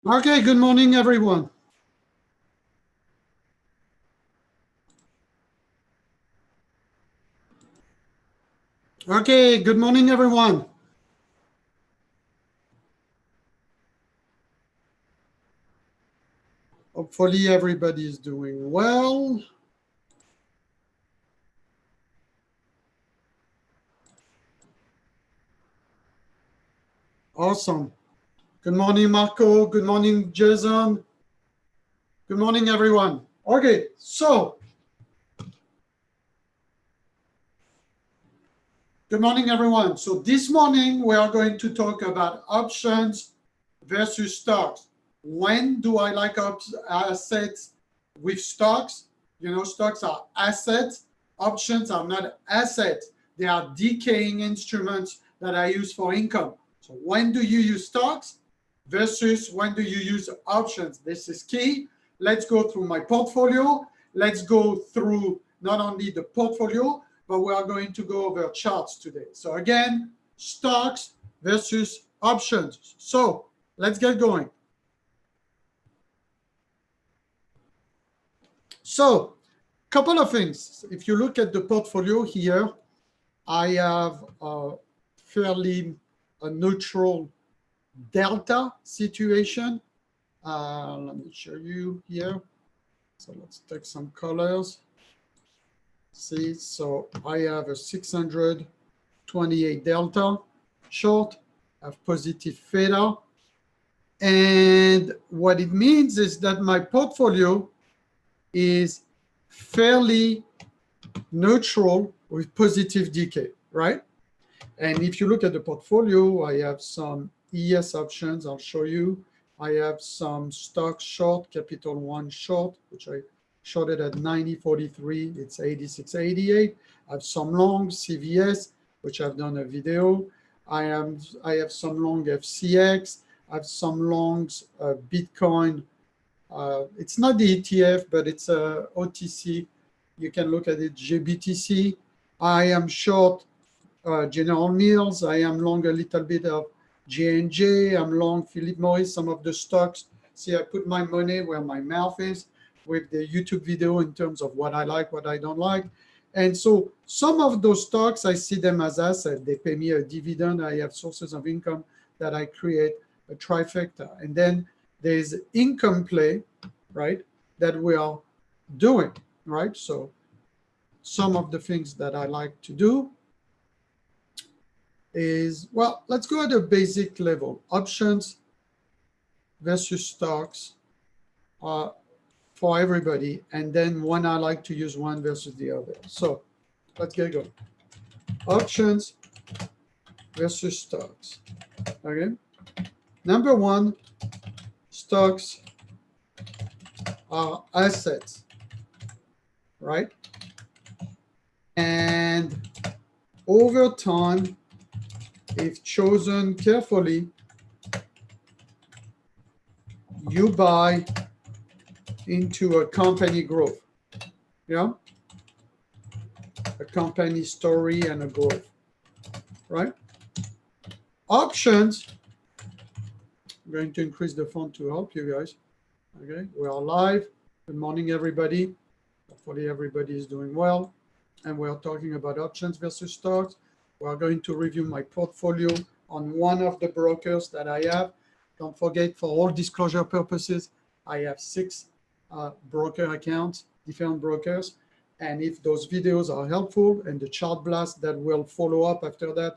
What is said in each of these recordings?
Okay, good morning, everyone. Okay, good morning, everyone. Hopefully, everybody is doing well. Awesome. Good morning, Marco. Good morning, Jason. Good morning, everyone. Okay, so good morning, everyone. So this morning, we are going to talk about options versus stocks. When do I like assets with stocks? You know, stocks are assets. Options are not assets. They are decaying instruments that I use for income. So when do you use stocks versus when do you use options? This is key. Let's go through my portfolio. Let's go through not only the portfolio, but we are going to go over charts today. So again, stocks versus options. So let's get going. So a couple of things. If you look at the portfolio here, I have a fairly neutral delta situation. Let me show you here. So let's take some colors. See, so I have a 628 delta short, I have positive theta. And what it means is that my portfolio is fairly neutral with positive decay, right? And if you look at the portfolio, I have some ES options. I'll show you. I have some stock short, Capital One short, which I shorted at 90.43. It's 86.88. I have some long CVS, which I've done a video. I have some long FCX. I have some longs Bitcoin. It's not the ETF, but it's a OTC. You can look at it, GBTC. I am short General Mills. I am long a little bit of J&J. I'm long Philip Morris, some of the stocks. See, I put my money where my mouth is with the YouTube video in terms of what I like, what I don't like. And so some of those stocks, I see them as assets. They pay me a dividend. I have sources of income that I create, a trifecta. And then there's income play, right, that we are doing, right? So some of the things that I like to do is, well, let's go at a basic level. Options versus stocks for everybody. And then when I like to use one versus the other. So let's get going. Options versus stocks. Okay. Number one, stocks are assets, right? And over time, if chosen carefully, you buy into a company growth, yeah? A company story and a growth, right? Options, I'm going to increase the font to help you guys. Okay, we are live. Good morning, everybody. Hopefully everybody is doing well. And we are talking about options versus stocks. We are going to review my portfolio on one of the brokers that I have. Don't forget, for all disclosure purposes, I have 6 broker accounts, different brokers. And if those videos are helpful, and the chart blast that will follow up after that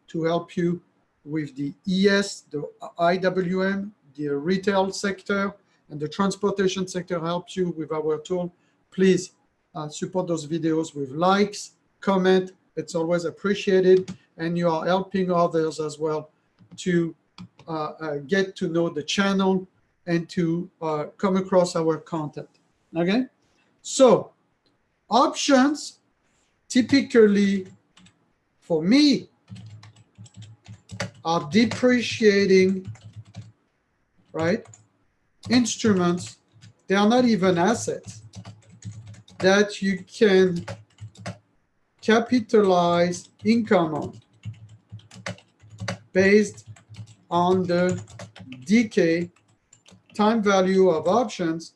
to help you with the ES, the IWM, the retail sector, and the transportation sector helps you with our tool, please support those videos with likes, comment. It's always appreciated. And you are helping others as well to get to know the channel and to come across our content. Okay? So options typically for me are depreciating, right? Instruments. They are not even assets that you can capitalize income on based on the decay time value of options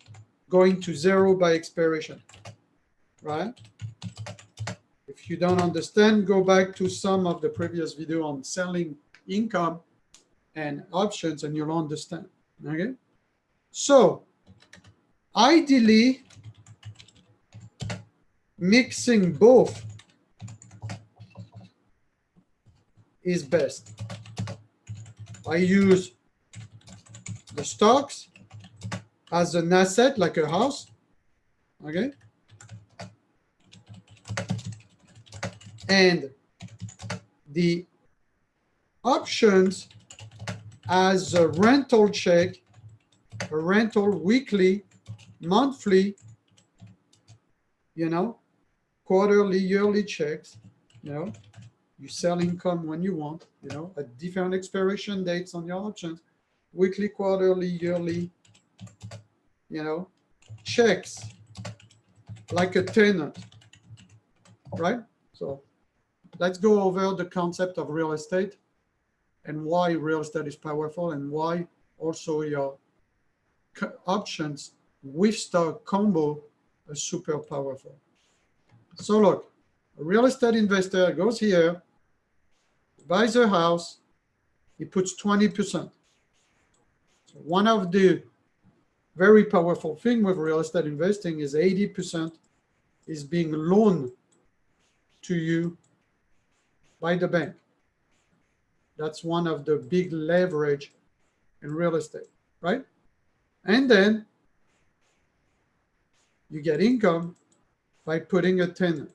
going to 0 by expiration, right? If you don't understand, go back to some of the previous video on selling income and options and you'll understand, okay? So ideally, mixing both is best. I use the stocks as an asset, like a house, okay? And the options as a rental check, a rental weekly, monthly, you know, quarterly, yearly checks, you know, you sell income when you want, you know, at different expiration dates on your options, weekly, quarterly, yearly, you know, checks like a tenant, right? So let's go over the concept of real estate and why real estate is powerful and why also your options with stock combo are super powerful. So look, a real estate investor goes here, buys a house, he puts 20%. So one of the very powerful thing with real estate investing is 80% is being loaned to you by the bank. That's one of the big leverage in real estate, right? And then you get income by putting a tenant.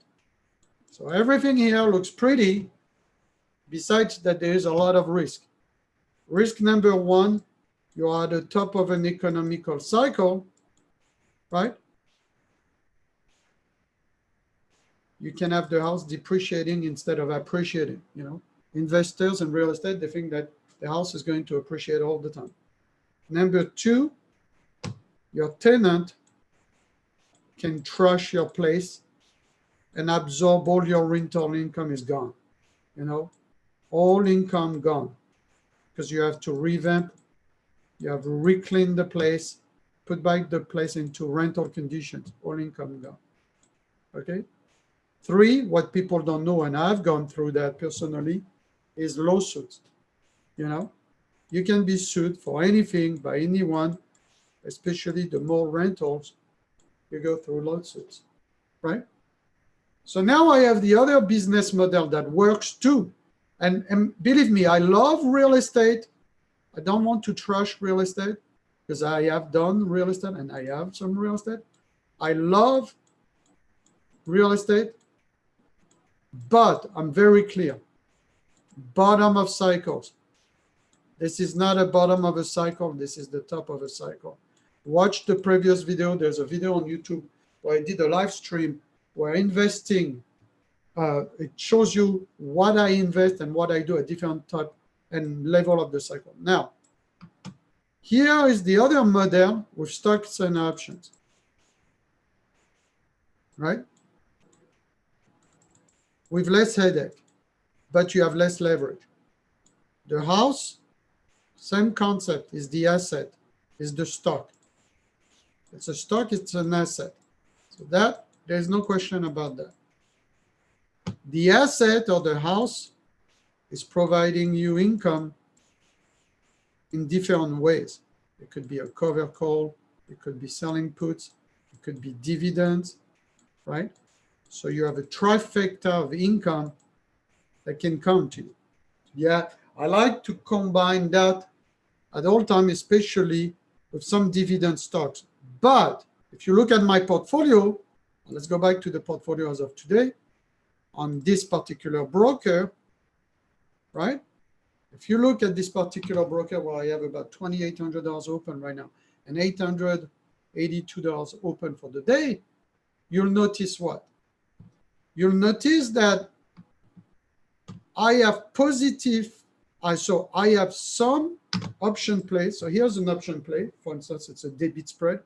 So everything here looks pretty, besides that there is a lot of risk. Risk number one, you are at the top of an economical cycle, right? You can have the house depreciating instead of appreciating, you know. Investors in real estate, they think that the house is going to appreciate all the time. Number two, your tenant can trash your place and absorb all your rental income is gone, you know, all income gone, because you have to revamp, you have to reclean the place, put back the place into rental conditions, all income gone, okay? Three, what people don't know, and I've gone through that personally, is lawsuits. You know, you can be sued for anything by anyone, especially the more rentals, you go through lawsuits, right? So now I have the other business model that works too. And believe me, I love real estate. I don't want to trash real estate because I have done real estate and I have some real estate. I love real estate, but I'm very clear. Bottom of cycles. This is not a bottom of a cycle. This is the top of a cycle. Watch the previous video. There's a video on YouTube where I did a live stream where investing, it shows you what I invest and what I do at different type and level of the cycle. Now, here is the other model with stocks and options, right? With less headache, but you have less leverage. The house, same concept, is the asset, is the stock. It's a stock, it's an asset. So that, there's no question about that. The asset or the house is providing you income in different ways. It could be a cover call, it could be selling puts, it could be dividends, right? So you have a trifecta of income that can come to you. Yeah, I like to combine that at all times, especially with some dividend stocks. But if you look at my portfolio, let's go back to the portfolio as of today, on this particular broker, right? If you look at this particular broker where I have about $2,800 open right now and $882 open for the day, you'll notice what? You'll notice that I have positive, so I have some option play. So here's an option play. For instance, it's a debit spread.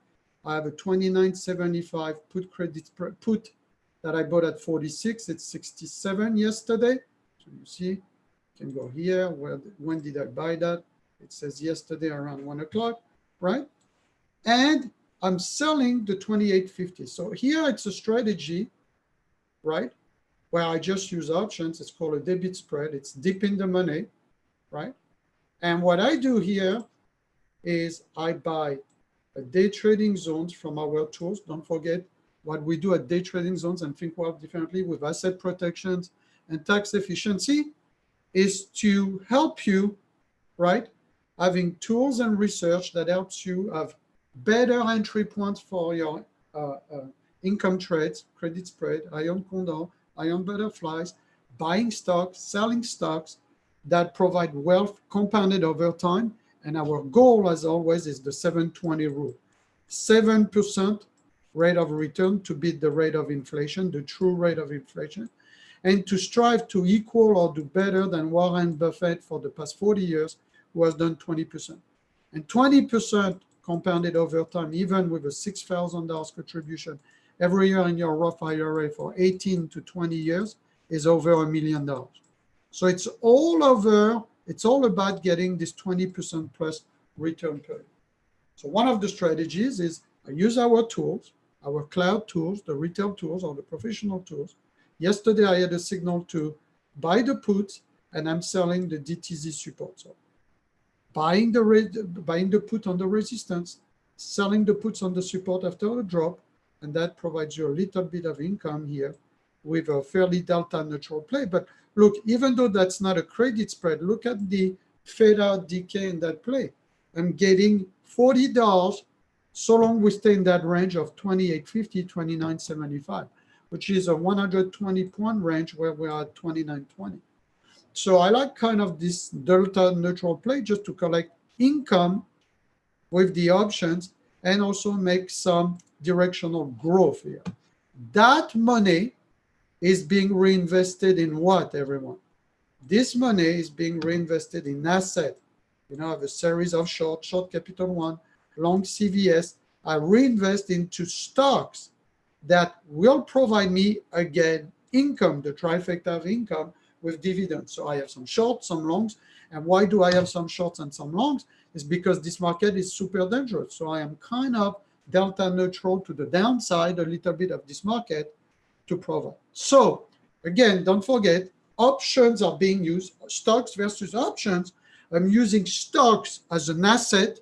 I have a 29.75 put credit spread, put that I bought at 46. It's 67 yesterday. So you see, you can go here. When did I buy that? It says yesterday around 1 o'clock, right? and I'm selling the 2850. So here it's a strategy, right, where I just use options. It's called a debit spread. It's deep in the money, right? And what I do here is I buy a day trading zones from our tools. Don't forget what we do at day trading zones and think well differently with asset protections and tax efficiency is to help you, right? Having tools and research that helps you have better entry points for your income trades, credit spread, ion condor, ion butterflies, buying stocks, selling stocks that provide wealth compounded over time. And our goal, as always, is the 720 rule. 7% rate of return to beat the rate of inflation, the true rate of inflation, and to strive to equal or do better than Warren Buffett for the past 40 years, who has done 20%. And 20% compounded over time, even with a $6,000 contribution every year in your Roth IRA for 18 to 20 years, is over $1 million. So it's all over, it's all about getting this 20% plus return per year. So one of the strategies is I use our tools, our cloud tools, the retail tools or the professional tools. Yesterday, I had a signal to buy the puts, and I'm selling the DTZ support. So buying the put on the resistance, selling the puts on the support after a drop, and that provides you a little bit of income here with a fairly delta neutral play. But look, even though that's not a credit spread, look at the fade out decay in that play. I'm getting $40 so long we stay in that range of 28.50, 29.75, which is a 120 point range where we are at 29.20. So I like kind of this delta neutral play just to collect income with the options and also make some directional growth here. That money is being reinvested in what, everyone? This money is being reinvested in asset. You know, I have a series of short Capital One, long CVS. I reinvest into stocks that will provide me, again, income, the trifecta of income with dividends. So I have some shorts, some longs. And why do I have some shorts and some longs? It's because this market is super dangerous. So I am kind of delta neutral to the downside, a little bit of this market to provide. So again, don't forget, options are being used, stocks versus options. I'm using stocks as an asset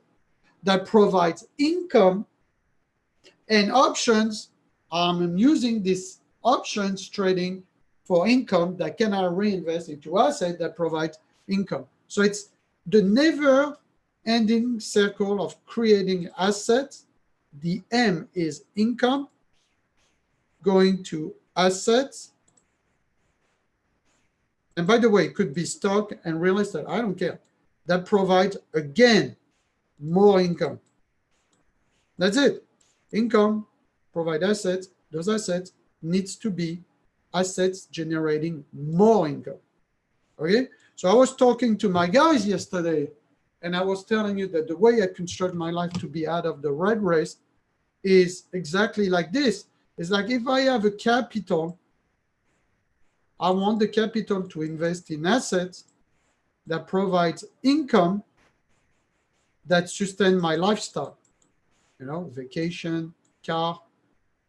that provides income, and options, I'm using this options trading for income that can I reinvest into asset that provides income. So it's the never-ending circle of creating assets. The M is income, going to assets. And by the way, it could be stock and real estate. I don't care. That provides, again, more income. That's it. Income, provide assets. Those assets needs to be assets generating more income. Okay? So I was talking to my guys yesterday, and I was telling you that the way I construct my life to be out of the rat race is exactly like this. It's like if I have a capital, I want the capital to invest in assets that provides income that sustain my lifestyle. You know, vacation, car,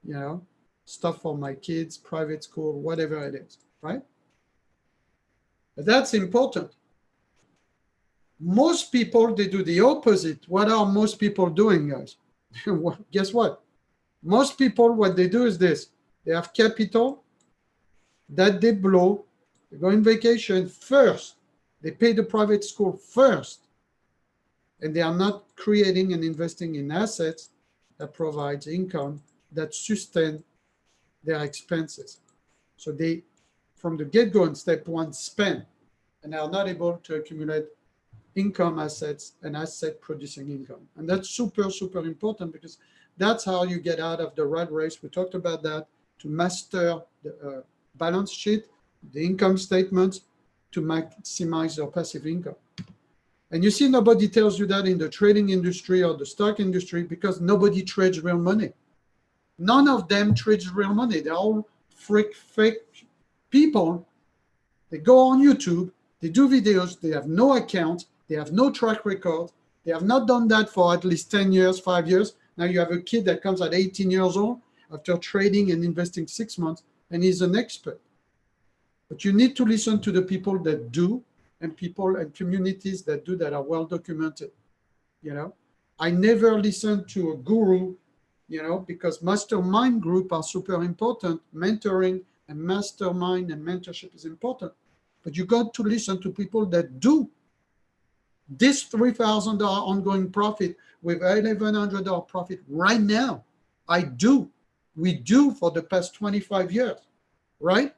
you know, stuff for my kids, private school, whatever it is, right? But that's important. Most people, they do the opposite. What are most people doing, guys? Guess what? Most people, what they do is this. They have capital that they blow. They go on vacation first. They pay the private school first. And they are not creating and investing in assets that provides income that sustain their expenses. So they, from the get-go in step one, spend and are not able to accumulate income assets and asset producing income. And that's super, super important because that's how you get out of the rat race. We talked about that, to master the balance sheet, the income statements, to maximize your passive income. And you see, nobody tells you that in the trading industry or the stock industry because nobody trades real money. None of them trades real money. They're all fake people. They go on YouTube, they do videos, they have no account, they have no track record, They have not done that for at least 10 years, 5 years. Now you have a kid that comes at 18 years old after trading and investing 6 months, and he's an expert. But you need to listen to the people that do, and people and communities that do, that are well documented. I never listen to a guru, because mastermind group are super important. Mentoring and mastermind and mentorship is important. But you got to listen to people that do. This $3,000 ongoing profit with $1,100 profit right now, we do for the past 25 years, right?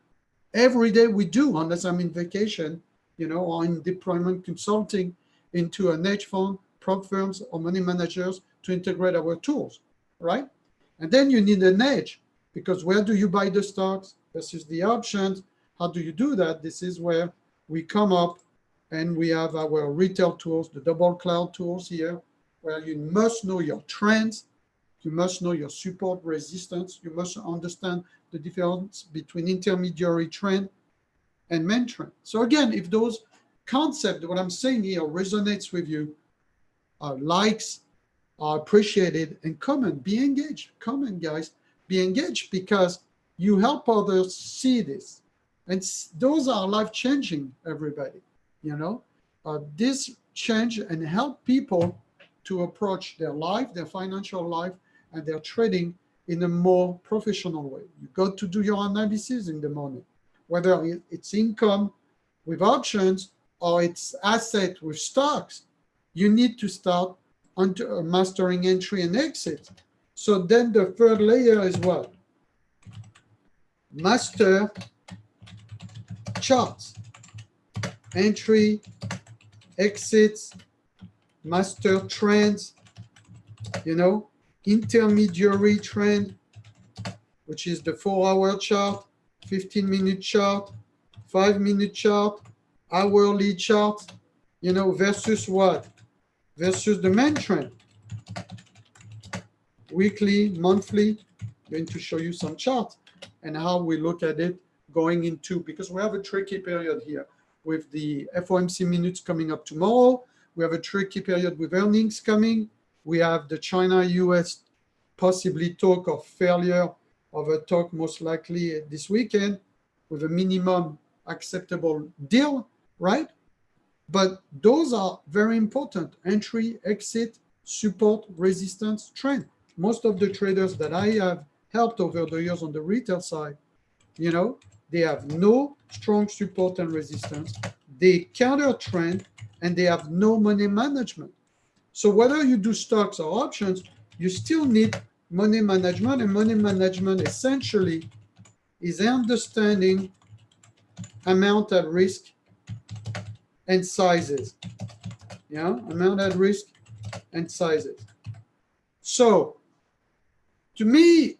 Every day we do, unless I'm in vacation, or in deployment consulting into an hedge fund, prop firms, or money managers to integrate our tools, right? And then you need an edge, because where do you buy the stocks versus the options? How do you do that? This is where we come up, and we have our retail tools, the double cloud tools here, where you must know your trends, you must know your support resistance, you must understand the difference between intermediary trend and main trend. So again, if those concepts, what I'm saying here, resonates with you, likes are appreciated, and comment, be engaged. Comment, guys, be engaged, because you help others see this. And those are life-changing, everybody. This change and help people to approach their life, their financial life, and their trading in a more professional way. You got to do your analysis in the morning, whether it's income with options or it's asset with stocks. You need to start mastering entry and exit. So then the third layer is what? Master charts, entry, exits, master trends, intermediary trend, which is the 4-hour chart, 15-minute chart, 5-minute chart, hourly chart, versus what? Versus the main trend. Weekly, monthly, I'm going to show you some charts and how we look at it going into, because we have a tricky period here with the FOMC minutes coming up tomorrow. We have a tricky period with earnings coming. We have the China-US possibly talk of failure of a talk, most likely this weekend, with a minimum acceptable deal, right? But those are very important. Entry, exit, support, resistance, trend. Most of the traders that I have helped over the years on the retail side, they have no strong support and resistance. They counter trend, and they have no money management. So whether you do stocks or options, you still need money management, and money management essentially is understanding amount at risk and sizes. Amount at risk and sizes. So to me,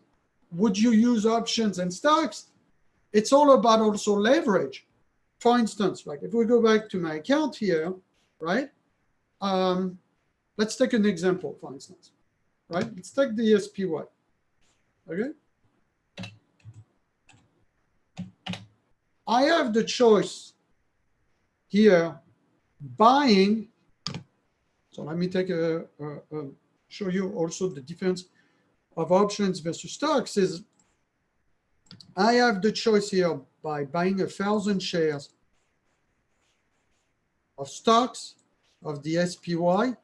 would you use options and stocks? It's all about also leverage. For instance, like if we go back to my account here, right? Let's take an example, for instance, right? Let's take the SPY, okay? I have the choice here, buying. So let me take show you also the difference of options versus stocks. Is I have the choice here by buying 1,000 shares of stocks of the SPY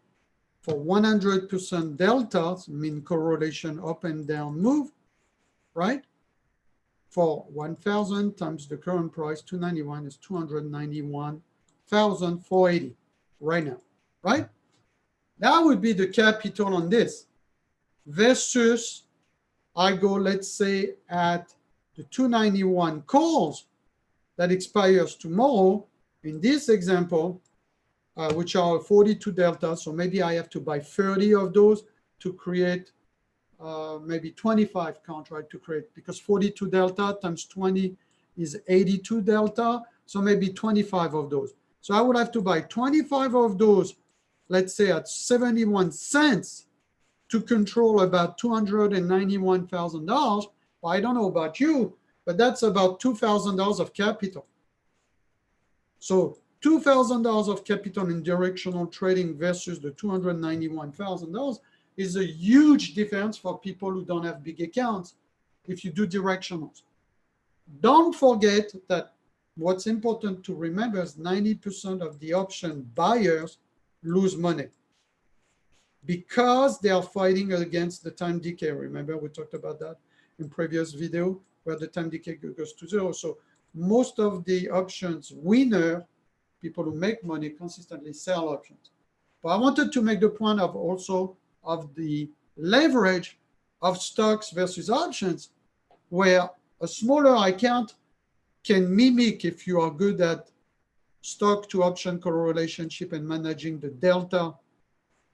for 100% delta, mean correlation up and down move, right? For 1,000 times the current price, 291 is 291,480 right now, right? That would be the capital on this. Versus I go, let's say, at the 291 calls that expires tomorrow, in this example, which are 42 delta. So maybe I have to buy 30 of those to create maybe 25 contract to create, because 42 delta times 20 is 82 delta. So maybe 25 of those. So I would have to buy 25 of those, let's say at 71 cents, to control about $291,000. Well, I don't know about you, but that's about $2,000 of capital. So $2,000 of capital in directional trading versus the $291,000 is a huge difference for people who don't have big accounts if you do directionals. Don't forget that what's important to remember is 90% of the option buyers lose money because they are fighting against the time decay. Remember, we talked about that in previous video where the time decay goes to zero. So most of the options winner, people who make money, consistently sell options. But I wanted to make the point of also of the leverage of stocks versus options, where a smaller account can mimic, if you are good at stock to option correlationship and managing the delta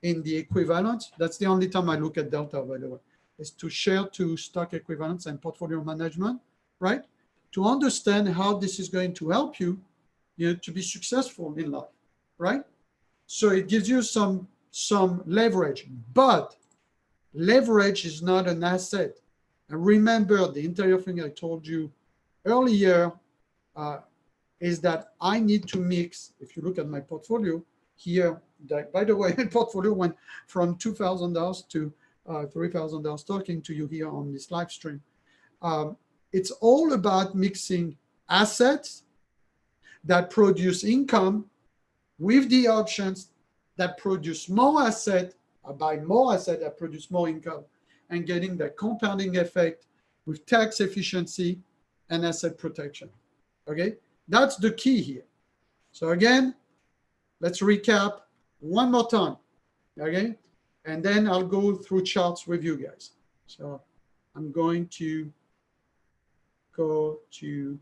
in the equivalence. That's the only time I look at delta, by the way, is to share to stock equivalence and portfolio management, right? To understand how this is going to help you, to be successful in life, right? So it gives you some leverage, but leverage is not an asset. And remember, the entire thing I told you earlier is that I need to mix. If you look at my portfolio here, by the way, my portfolio went from $2,000 to $3,000 talking to you here on this live stream. It's all about mixing assets that produce income with the options that produce more asset, or buy more asset that produce more income, and getting that compounding effect with tax efficiency and asset protection. Okay, that's the key here. So again, let's recap one more time. Okay, and then I'll go through charts with you guys. So I'm going to go to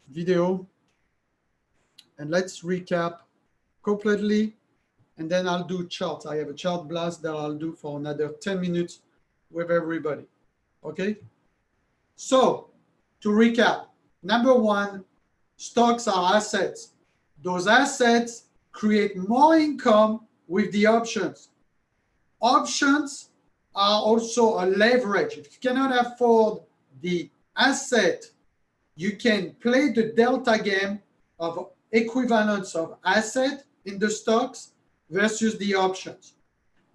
video, and let's recap completely, and then I'll do charts. I have a chart blast that I'll do for another 10 minutes with everybody. Okay, so to recap, number one, stocks are assets. Those assets create more income with the options. Options are also a leverage. If you cannot afford the asset, you can play the delta game of equivalence of asset in the stocks versus the options.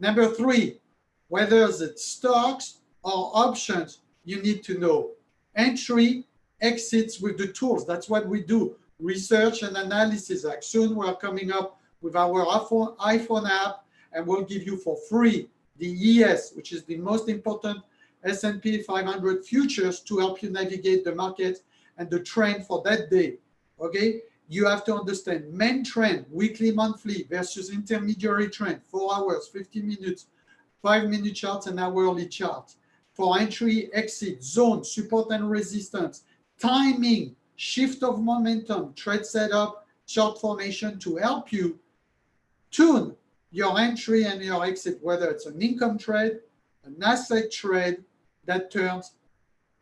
Number three, whether it's stocks or options, you need to know entry, exits with the tools. That's what we do, research and analysis. Like soon we're coming up with our iPhone app, and we'll give you for free the ES, which is the most important S&P 500 futures to help you navigate the market and the trend for that day. Okay, you have to understand main trend, weekly, monthly versus intermediary trend, 4 hours, 50 minutes, 5-minute charts and hourly charts. For entry, exit, zone, support and resistance, timing, shift of momentum, trade setup, chart formation to help you tune your entry and your exit, whether it's an income trade, an asset trade that turns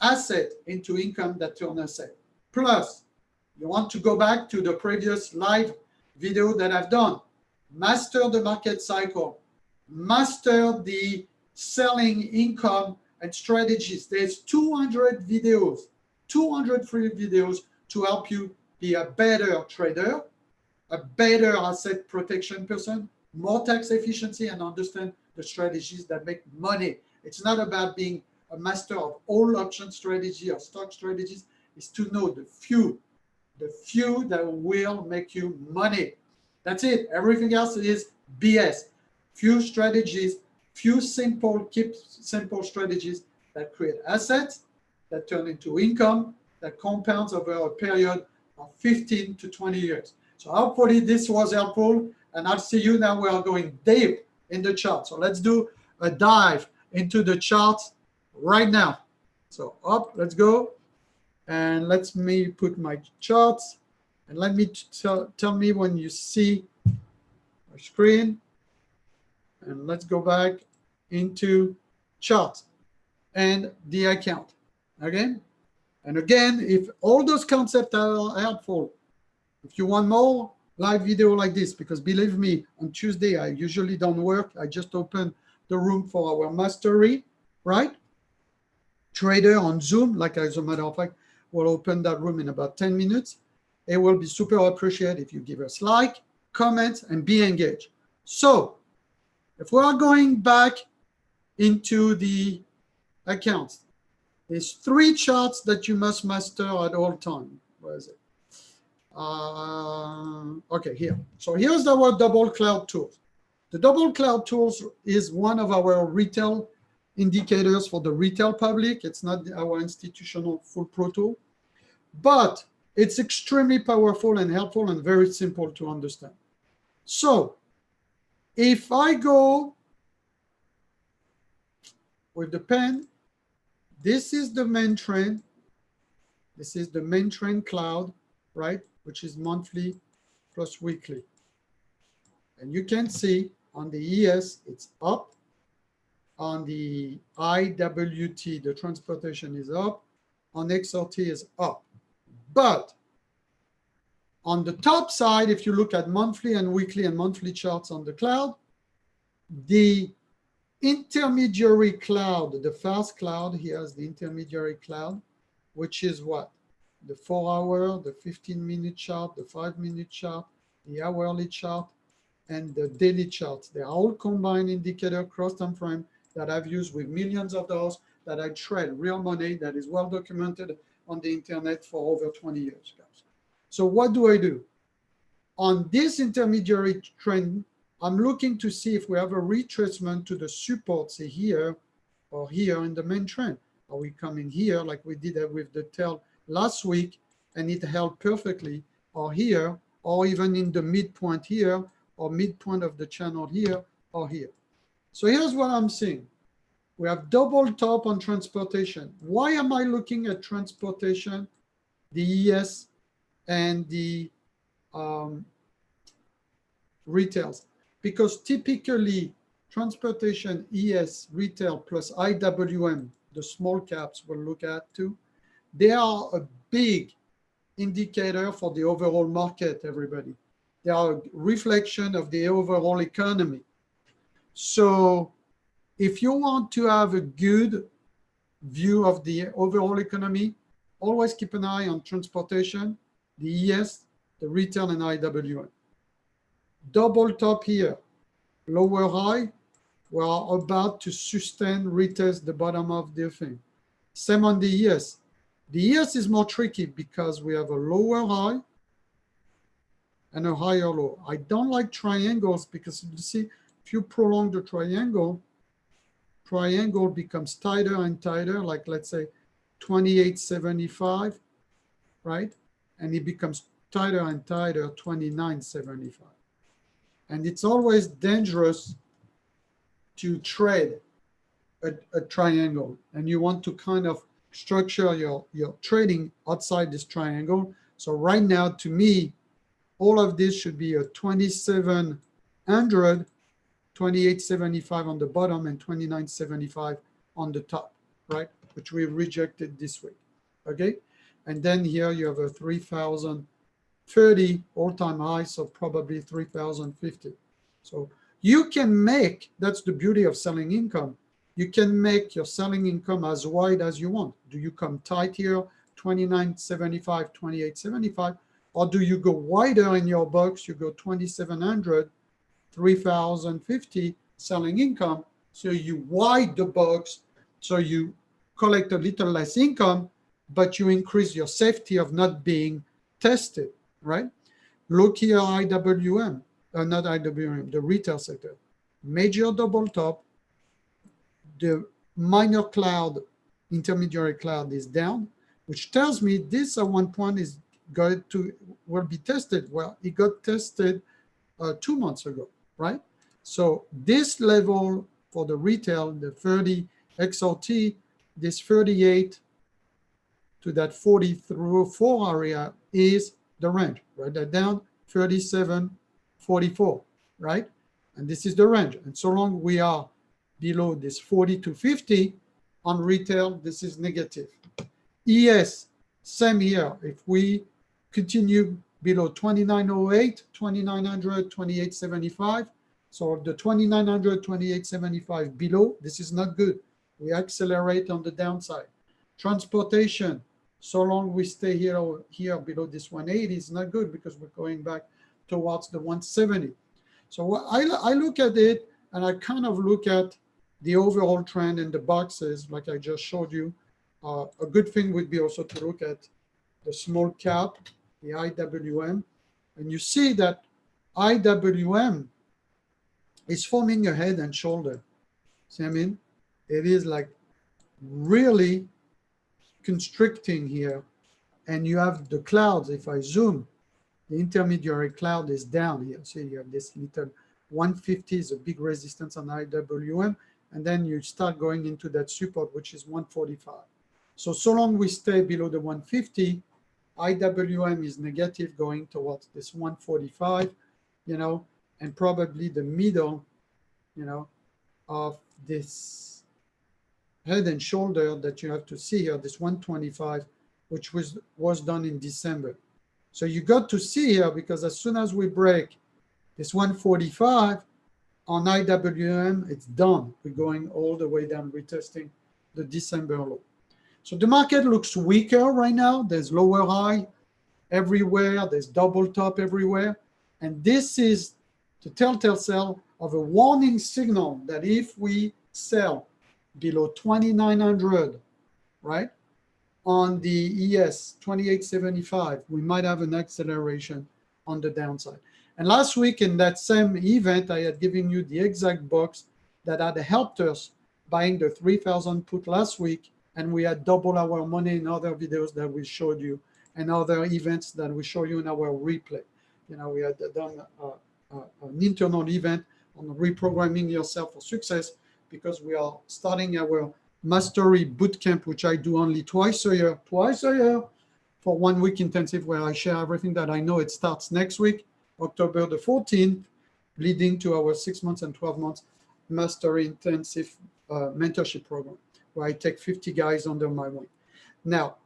asset into income that turns asset. Plus, you want to go back to the previous live video that I've done. Master the market cycle. Master the selling income and strategies. There's 200 videos, 200 free videos to help you be a better trader, a better asset protection person, more tax efficiency, and understand the strategies that make money. It's not about being a master of all option strategy or stock strategies. It's to know the few that will make you money. That's it. Everything else is BS. Few strategies, few simple strategies that create assets, that turn into income, that compounds over a period of 15 to 20 years. So hopefully this was helpful, and I'll see you now. We are going deep in the chart. So let's do a dive into the charts right now. So up, let's go. And let me put my charts, and let me tell me when you see our screen. And let's go back into charts and the account. Okay. And again, if all those concepts are helpful, if you want more live video like this, because believe me, on Tuesday, I usually don't work. I just open the room for our mastery, right? Trader on Zoom, like as a matter of fact, we'll open that room in about 10 minutes. It will be super appreciated if you give us like, comment, and be engaged. So if we are going back into the accounts, there's 3 charts that you must master at all time. Where is it? Okay, here. So here's our double cloud tools. The double cloud tools is one of our retail indicators for the retail public. It's not our institutional full pro tool, but it's extremely powerful and helpful and very simple to understand. So if I go with the pen, this is the main trend. This is the main trend cloud, right? Which is monthly plus weekly. And you can see on the ES, it's up. On the IWT, the transportation is up. On XRT is up. But on the top side, if you look at monthly and monthly charts on the cloud, the intermediary cloud, the fast cloud, here's the intermediary cloud, which is what? The 4-hour, the 15-minute chart, the 5-minute chart, the hourly chart, and the daily charts. They are all combined indicator cross time frame that I've used with millions of dollars, that I trade real money, that is well documented on the internet for over 20 years, guys. So what do I do? On this intermediary trend, I'm looking to see if we have a retracement to the support, say here or here in the main trend. Are we coming here like we did with the tail last week and it held perfectly, or here, or even in the midpoint here, or midpoint of the channel here, or here. So here's what I'm seeing. We have double top on transportation. Why am I looking at transportation, the ES, and the retails? Because typically transportation, ES, retail plus IWM, the small caps we'll look at too, they are a big indicator for the overall market, everybody. They are a reflection of the overall economy. So if you want to have a good view of the overall economy, always keep an eye on transportation, the ES, the retail, and IWM. Double top here, lower high, we are about to sustain, retest the bottom of the thing. Same on the ES. The ES is more tricky because we have a lower high and a higher low. I don't like triangles because you see, if you prolong the triangle becomes tighter and tighter, like let's say 28.75, right? And it becomes tighter and tighter, 29.75. And it's always dangerous to trade a triangle. And you want to kind of structure your trading outside this triangle. So right now, to me, all of this should be a 2700, 28.75 on the bottom and 29.75 on the top, right? Which we rejected this week, okay? And then here you have a 3,030 all-time high, so probably 3,050. So you can make, that's the beauty of selling income. You can make your selling income as wide as you want. Do you come tight here, 29.75, 28.75, or do you go wider in your box? You go 2,700, 3,050 selling income. So you wide the box, so you collect a little less income, but you increase your safety of not being tested, right? Look here, IWM, not IWM, the retail sector. Major double top. The minor cloud, intermediary cloud is down, which tells me this at one point is going to will be tested. Well, it got tested 2 months ago, right? So this level for the retail, the 30 XOT, this 38 to that 43.4 area is the range. Write that down, 37.44, right? And this is the range. And so long we are below this 40 to 50 on retail, this is negative. ES, same here. If we continue below 2908, 2900, 2875, so the 2900, 2875 below, this is not good. We accelerate on the downside. Transportation, So long we stay here below this 180 is not good because we're going back towards the 170. So I look at it and I kind of look at the overall trend in the boxes like I just showed you. A good thing would be also to look at the small cap, the IWM, and you see that IWM is forming a head and shoulder. See what I mean? It is like really constricting here. And you have the clouds. If I zoom, the intermediary cloud is down here. See, you have this little 150 is a big resistance on IWM. And then you start going into that support, which is 145. So long we stay below the 150, IWM is negative going towards this 145, you know, and probably the middle, you know, of this head and shoulder that you have to see here, this 125, which was done in December. So you got to see here, because as soon as we break this 145 on IWM, it's done. We're going all the way down, retesting the December low. So the market looks weaker right now. There's lower high everywhere. There's double top everywhere. And this is the telltale sign of a warning signal that if we sell below 2,900, right, on the ES 2875, we might have an acceleration on the downside. And last week in that same event, I had given you the exact box that had helped us buying the 3,000 put last week, and we had double our money in other videos that we showed you and other events that we show you in our replay. You know, we had done an internal event on reprogramming yourself for success, because we are starting our mastery bootcamp, which I do only twice a year for 1 week intensive, where I share everything that I know. It starts next week, October the 14th, leading to our 6 months and 12 months mastery intensive mentorship program, where I take 50 guys under my wing. Now,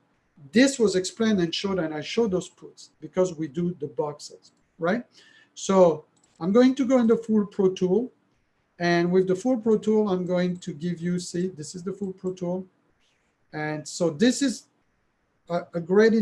this was explained and showed, and I showed those puts because we do the boxes, right? So I'm going to go in the full Pro Tool. And with the full Pro Tool, I'm going to give you, see, this is the full Pro Tool. And so this is a great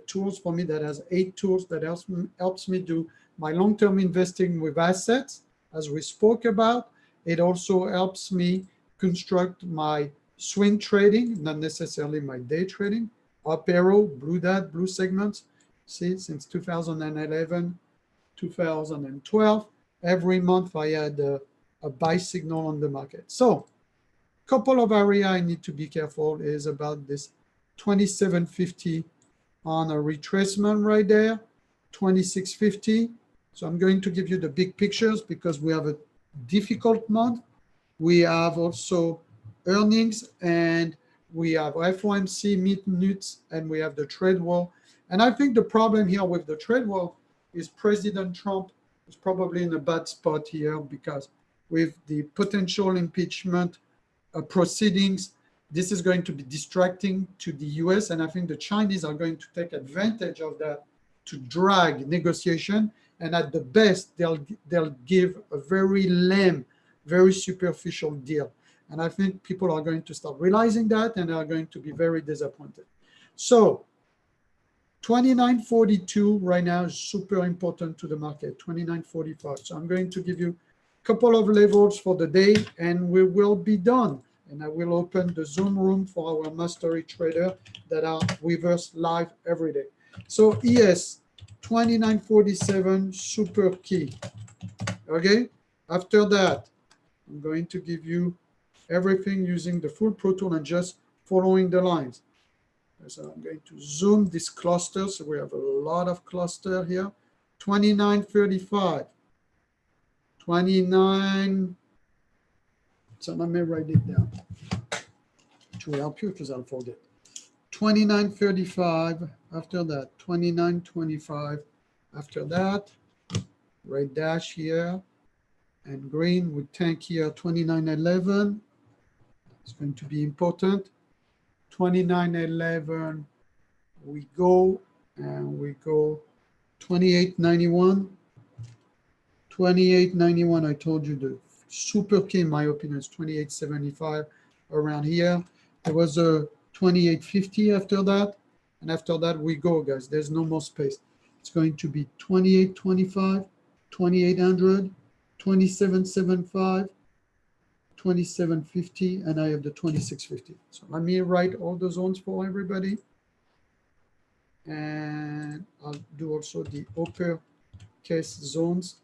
tools for me that has 8 tools that helps me do my long-term investing with assets, as we spoke about. It also helps me construct my swing trading, not necessarily my day trading. Up arrow, blue dot, blue segments. See, since 2011, 2012, every month I had a buy signal on the market. So a couple of areas I need to be careful is about this 2750 on a retracement right there, 2650. So I'm going to give you the big pictures because we have a difficult month. We have also earnings, and we have FOMC minutes, and we have the trade war. And I think the problem here with the trade war is President Trump is probably in a bad spot here, because with the potential impeachment proceedings, this is going to be distracting to the US, and I think the Chinese are going to take advantage of that to drag negotiation, and at the best, they'll give a very lame, very superficial deal. And I think people are going to start realizing that, and are going to be very disappointed. So 29.42 right now is super important to the market, 29.45. So I'm going to give you a couple of levels for the day, and we will be done. And I will open the Zoom room for our mastery trader that are with us live every day. So ES 29.47, super key. Okay. After that, I'm going to give you everything using the full Pro Tool and just following the lines. So I'm going to zoom this cluster. So we have a lot of cluster here. 29.35, 29. So let me write it down to help you, because I'll forget. 29.35 after that, 29.25 after that, red dash here, and green with tank here, 29.11. It's going to be important. 29.11, we go, and we go 28.91. 28.91, I told you the super key, in my opinion, is 28.75 around here. There was a 28.50 after that. And after that, we go, guys. There's no more space. It's going to be 28.25, 2800, 27.75, 27.50, and I have the 26.50. So let me write all the zones for everybody. And I'll do also the uppercase zones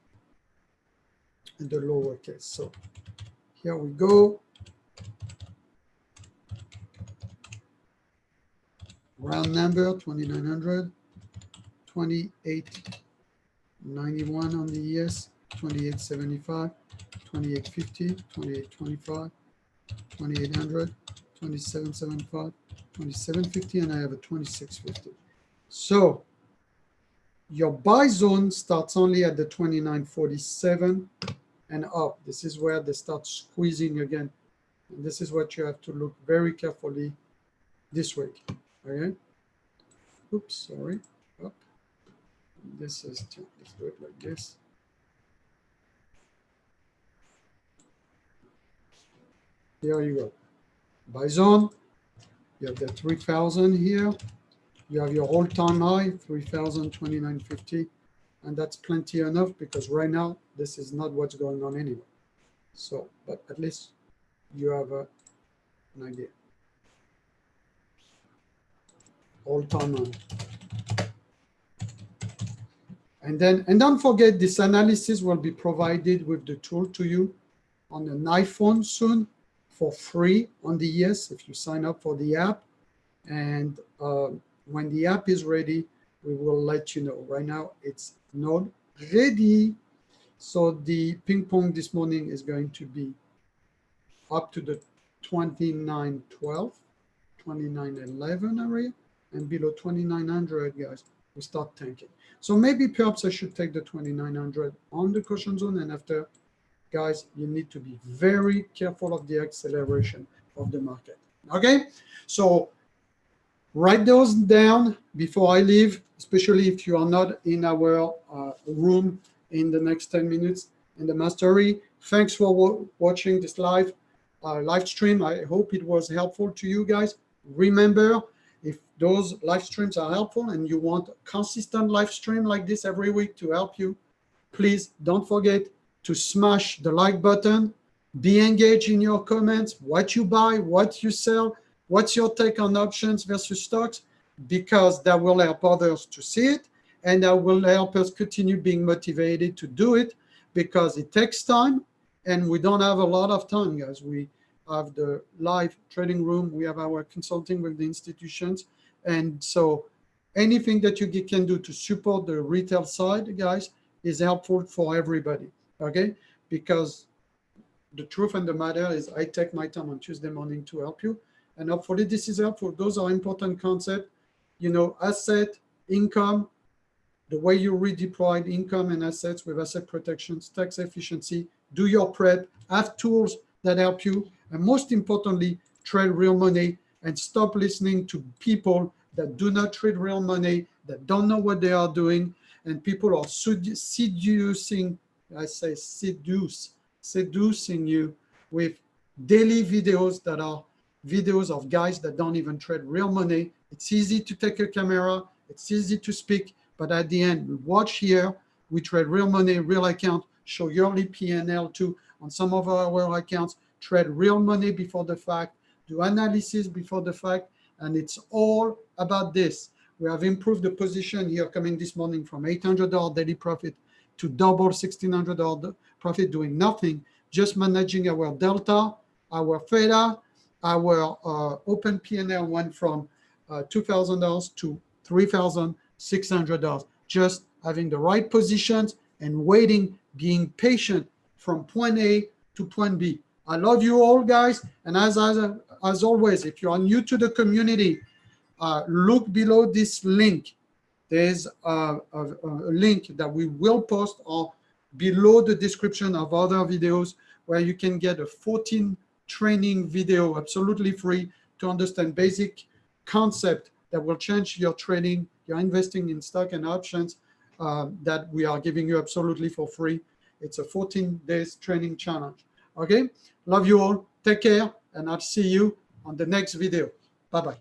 and the lowercase. So here we go. Round number 2900, 2891 on the ES, 2875, 2850, 2825, 2800, 2775, 2750, and I have a 2650. So your buy zone starts only at the 2947 and up. This is where they start squeezing again. And this is what you have to look very carefully this week. Okay. Oops, sorry. Up. This is, let's do it like this. Here you go. Buy zone. You have the 3000 here. You have your all-time high, 3029.50. And that's plenty enough because right now, this is not what's going on anyway. So, but at least you have an idea. All-time high. And don't forget, this analysis will be provided with the tool to you on an iPhone soon for free on the ES if you sign up for the app. And when the app is ready, we will let you know. Right now, it's not ready. So the ping pong this morning is going to be up to the 2912, 2911 area, and below 2900, guys, we start tanking. So maybe perhaps I should take the 2900 on the caution zone, and after, guys, you need to be very careful of the acceleration of the market. Okay, so write those down before I leave, especially if you are not in our room in the next 10 minutes in the mastery. Thanks for watching this live stream. I hope it was helpful to you guys. Remember, if those live streams are helpful and you want a consistent live stream like this every week to help you, please don't forget to smash the like button. Be engaged in your comments, what you buy, what you sell, what's your take on options versus stocks, because that will help others to see it, and that will help us continue being motivated to do it, because it takes time, and we don't have a lot of time, guys. We have the live trading room, we have our consulting with the institutions, and so anything that you can do to support the retail side, guys, is helpful for everybody, okay? Because the truth and the matter is I take my time on Tuesday morning to help you, and hopefully this is helpful. Those are important concepts, you know, asset, income, the way you redeploy income and assets with asset protections, tax efficiency, do your prep, have tools that help you, and most importantly, trade real money and stop listening to people that do not trade real money, that don't know what they are doing, and people are seducing, I say seducing you with daily videos that are videos of guys that don't even trade real money. It's easy to take a camera, it's easy to speak, but at the end, we watch here, we trade real money, real account, show yearly P&L too on some of our accounts, trade real money before the fact, do analysis before the fact, and it's all about this. We have improved the position here coming this morning from $800 daily profit to double $1,600 profit doing nothing, just managing our delta, our theta, our open P&L went from $2,000 to $3,600, just having the right positions and waiting, being patient from point A to point B. I love you all, guys. And as always, if you are new to the community, look below this link. There's a link that we will post or below the description of other videos where you can get a 14 training video absolutely free to understand basic concept that will change your trading, your investing in stock and options that we are giving you absolutely for free. It's a 14 days training challenge. Okay, love you all, take care, and I'll see you on the next video. Bye-bye.